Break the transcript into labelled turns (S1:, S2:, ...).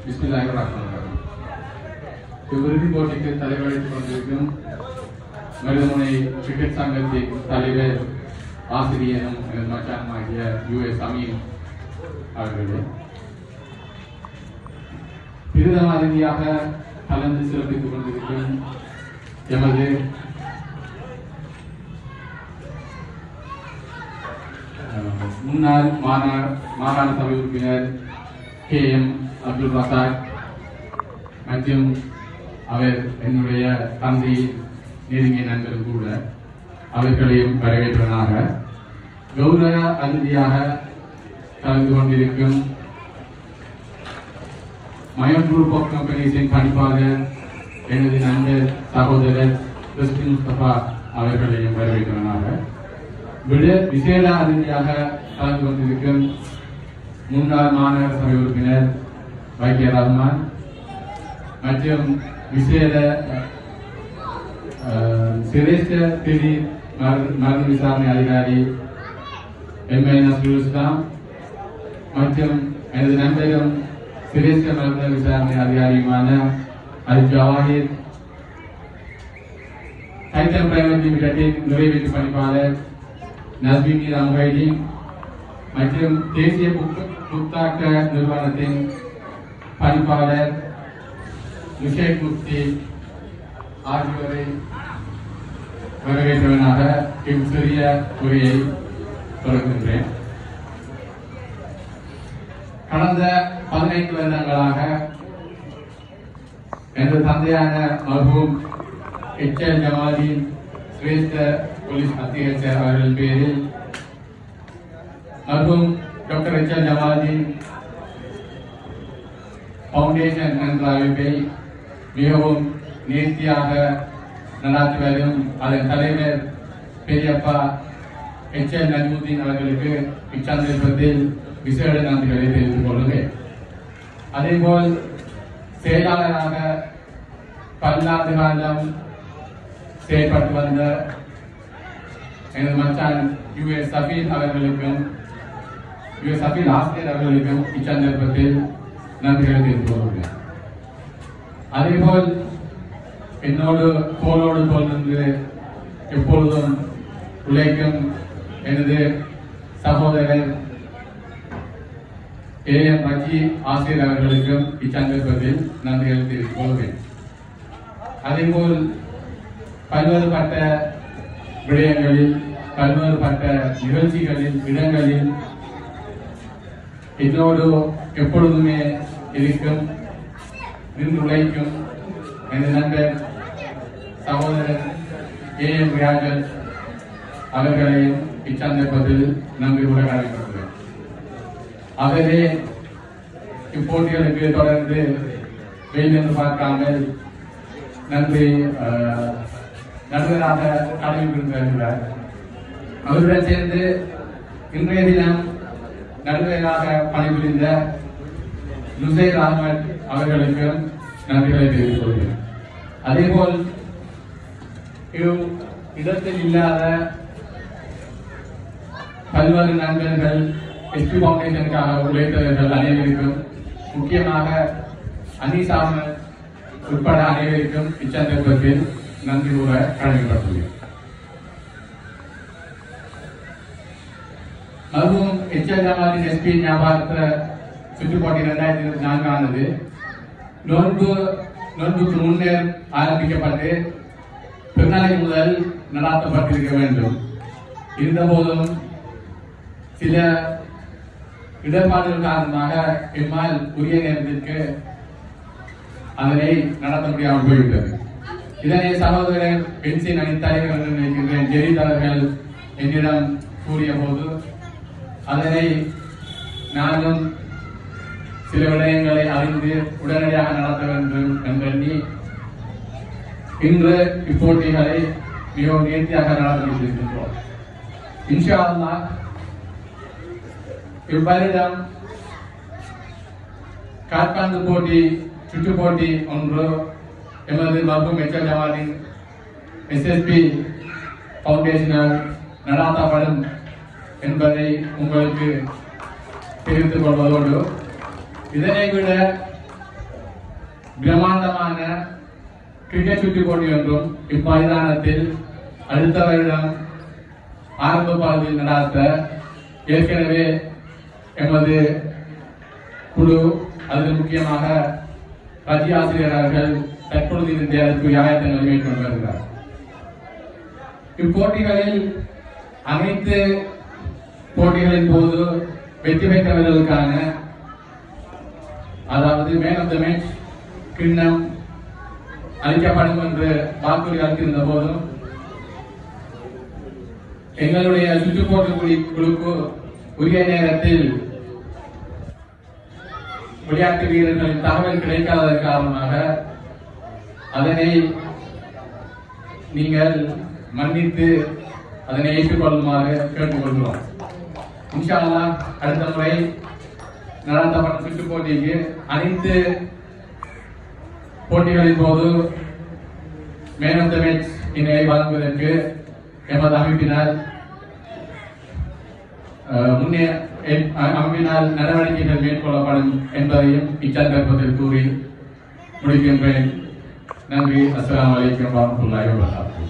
S1: பிஸ்மில்லாஹிர்ரஹ்மானிர்ரஹீம். இவ்விறுதிப் போட்டிக்கு தலைவரித்துக் கொண்டிருக்கும் மருதமுனை கிரிக்கெட் சங்கத்தின் தலைவர் ஆசிரியரும் மச்சானுமாகிய US அமீன் அவர்களே, பிரதம அதிதியாக கலந்து சிறப்பித்துக் கொண்டிருக்கும் எமது முன்னாள் மாகாண சபை உறுப்பினர் KM அப்துல் ரசாக் மற்றும் அவர் என்னுடைய தந்தை நெருங்கிய நண்பரும் கூட, அவர்களையும் வரவேற்பதாக கௌரவ அதிதியாக கலந்து கொண்டிருக்கும் மயம் குரூப் ஆஃப் கம்பெனிஸின் பணிப்பாளர் எனது நண்பர் சகோதரர் கிறிஸ்டின் முஸ்தபா அவர்களையும் வரவேற்பதாக விசேட அதிதியாக கலந்து கொண்டிருக்கும் முன்னாள் மாநகர சபை உறுப்பினர் வைத்திய ரஹ்மான் மற்றும் விசேட சிரேஷ்ட திடீர் மருந்து விசாரணை அதிகாரி MI நஸ்ருல் இஸ்லாம் மற்றும் எனது நண்பரும் சிரேஷ்ட மருந்து விசாரணை அதிகாரியுமான அல் ஜவாஹிர், டைட்டன் பிரைவேட் லிமிடெடின் நிறைவேற்று பணிப்பாளர் நஸ்பீன் மீரா முஹைதீன் மற்றும் தேசிய புத்தாக்க நிறுவனத்தின் பணிப்பாளர் முஷேக் முஃப்தி ஆகியோரை வரவேற்றவனாக சிறிய உரையை தொடர்கின்றேன். கடந்த 15 வருடங்களாக எனது தந்தையான மர்ஹூம் HL ஜமாலுதீன் சிரேஷ்ட போலீஸ் அத்தியட்சர் அவர்கள் பேரில் மர்ஹூம் டாக்டர் HL ஜமாலுதீன் ஃபவுண்டேஷன் என்ற அமைப்பை மிகவும் நேர்த்தியாக நடாத்தி வரும் அதன் தலைவர் பெரியப்பா HL நஜ்முதீன் அவர்களுக்கு இச்சந்தர்ப்பத்தில் விசேட நன்றிகளை தெரிவித்துக் கொள்கிறேன். அதேபோல் செயலாளராக பல்லாண்டு காலம் செயல்பட்டு வந்த எனது மச்சான் US சஃபீல் அவர்களுக்கும் US சஃபீல் ஆசிரியர் அவர்களுக்கும் இச்சந்தர்ப்பத்தில் நன்றிகளை தெரிவித்துக் கொள்கிறேன். அதேபோல் என்னோடு தோளோடு தோள் நின்று எப்பொழுதும் உழைக்கும் எனது சகோதரர் AM ரஜி ஆசிரியர் அவர்களுக்கும் இச்சந்தர்ப்பத்தில் நன்றிகளை தெரிவித்துக் கொள்கிறேன். அதேபோல் பல்வேறுபட்ட விடயங்களில், பல்வேறுபட்ட நிகழ்ச்சிகளில், இடங்களில் என்னோடு எப்பொழுதுமே இருக்கும், நின்று உழைக்கும் எனது நண்பர் சகோதரர் AM ரியாஜல் அவர்களையும் இச்சந்தர்ப்பத்தில் நன்றி கூட காண்பிக்கிறேன். அவரே இப்போட்டிகளுக்கு தொடர்ந்து வெயிலிருந்து பார்க்காமல் நன்றி நடுவராக கடமை புரிந்திருக்கிறார். அவருடன் சேர்ந்து இன்றைய தினம் நடுவராக பணிபுரிந்த லுசைர் அஹ்மத் அவர்களுக்கும் நன்றிகளை தெரிவித்துக் கொள்கிறேன். அதேபோல் இடத்தில் இல்லாத பல்வேறு நண்பர்கள், SP ஃபவுண்டேஷனுக்காக உழைத்தவர்கள் அனைவருக்கும், முக்கியமாக அனிசாம உட்பட அனைவருக்கும் இச்சந்தர்ப்பத்தில் நன்றி கூற கடமைப்பட்டுள்ளேன். மர்ஹூம் HL ஜமாலுதீன் SP ஞாபகார்த்த சுற்றுப்போட்டி 2024 ஆனது நோன்புக்கு முன்னர் ஆரம்பிக்கப்பட்டு பிறநாளை முதல் நடாத்தப்பட்டிருக்க வேண்டும். இருந்தபோதும் சில இடர்பாடுகள் காரணமாக எம்மால் உரிய நேரத்திற்கு அதனை நடத்த முடியாமல் போய்விட்டது. இதனை சகோதரர் பென்சின் அணி தலைவர் என்று நினைக்கின்றேன் ஜெரிதாளர்கள் என்னிடம் கூறிய போது அதனை நானும் சில விடயங்களை அறிந்து உடனடியாக நடத்த வேண்டும் என்றெண்ணி இன்று இப்போட்டிகளை மிகவும் நேர்த்தியாக நடத்தி கொண்டிருக்கின்றோம். இன்ஷா அல்லாஹ் இவ்வருடம் கால்பந்து போட்டி, சுற்று போட்டி ஒன்று எமது மர்ஹூம் HL ஜமாலுதீன் SSP ஃபவுண்டேஷனால் நடாத்தப்படும் என்பதை உங்களுக்கு தெரிவித்துக் கொள்வதோடு இதனை விட பிரம்மாண்டமான கிரிக்கெட் சுற்று போட்டி ஒன்றும் இம்மைதானத்தில் அடுத்த வருடம் ஆரம்ப பகுதியில் நடாத்த ஏற்கனவே எமது குழு அதில் முக்கியமாக ரஜி ஆசிரியர் அவர்கள் தற்பொழுது இருந்த அதற்கு ஆயத்தங்களை மேற்கொண்டு வருகிறார். இப்போட்டிகளில் அனைத்து போட்டிகளின் போது வெற்றி பெற்றவர்களுக்கான அதாவது மேன் ஆஃப் த மேட்ச் கிண்ணம் அளிக்கப்படும் என்று வாக்குறுதி அளித்திருந்த போதும் எங்களுடைய சுற்றுப்போட்டி குழுக்கு உரிய நேரத்தில் விளையாட்டு வீரர்களின் தகவல் கிடைக்காததன் காரணமாக அதனை நீங்கள் மன்னித்து அதனை ஏற்றுக்கொள்ளுமாறு கேட்டுக்கொள்கிறோம். இன்ஷா அல்லாஹ் அடுத்த முறை நடத்தப்பட்ட சுற்றுப் போட்டிக்கு அனைத்து போட்டிகளின் போது மேன் ஆஃப் த மேட்ச் இணையை வழங்குவதற்கு எமது அமைப்பினால் அமைப்பினால் நடவடிக்கைகள் மேற்கொள்ளப்படும் என்பதையும் இச்சந்தர்ப்பத்தில் கூறி முடிக்கின்றேன். நன்றி. அஸ்ஸலாமு அலைக்கும் வரஹ்மத்துல்லாஹி வபரகாத்துஹு.